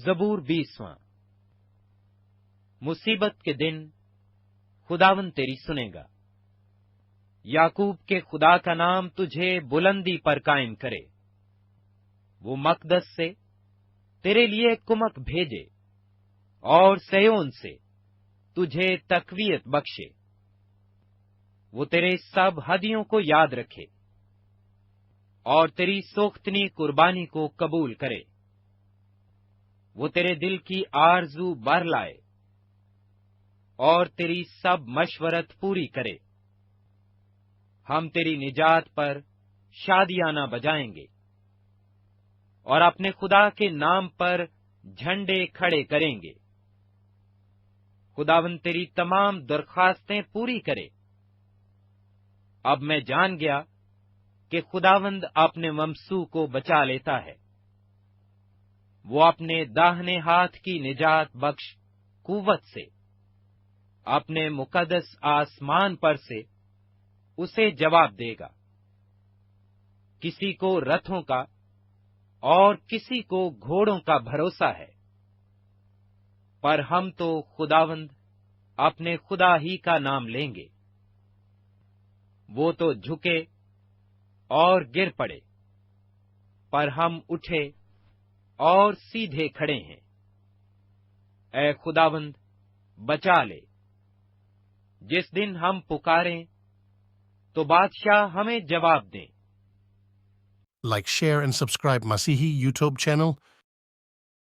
زبور 20واں۔ مصیبت کے دن خداوند تیری سنے گا۔ یعقوب کے خدا کا نام تجھے بلندی پر قائم کرے۔ وہ مقدس سے تیرے لیے کمک بھیجے اور سیون سے تجھے تقویت بخشے۔ وہ تیرے سب ہدیوں کو یاد رکھے اور تیری سوختنی قربانی کو قبول کرے۔ وہ تیرے دل کی آرزو بھر لائے اور تیری سب مشورت پوری کرے۔ ہم تیری نجات پر شادیانہ بجائیں گے اور اپنے خدا کے نام پر جھنڈے کھڑے کریں گے۔ خداوند تیری تمام درخواستیں پوری کرے۔ اب میں جان گیا کہ خداوند اپنے ممسو کو بچا لیتا ہے۔ وہ اپنے داہنے ہاتھ کی نجات بخش قوت سے اپنے مقدس آسمان پر سے اسے جواب دے گا۔ کسی کو رتھوں کا اور کسی کو گھوڑوں کا بھروسہ ہے، پر ہم تو خداوند اپنے خدا ہی کا نام لیں گے۔ وہ تو جھکے اور گر پڑے، پر ہم اٹھے اور سیدھے کھڑے ہیں۔ اے خداوند بچا لے۔ جس دن ہم پکاریں تو بادشاہ ہمیں جواب دیں۔ Like, share and subscribe Masihi YouTube channel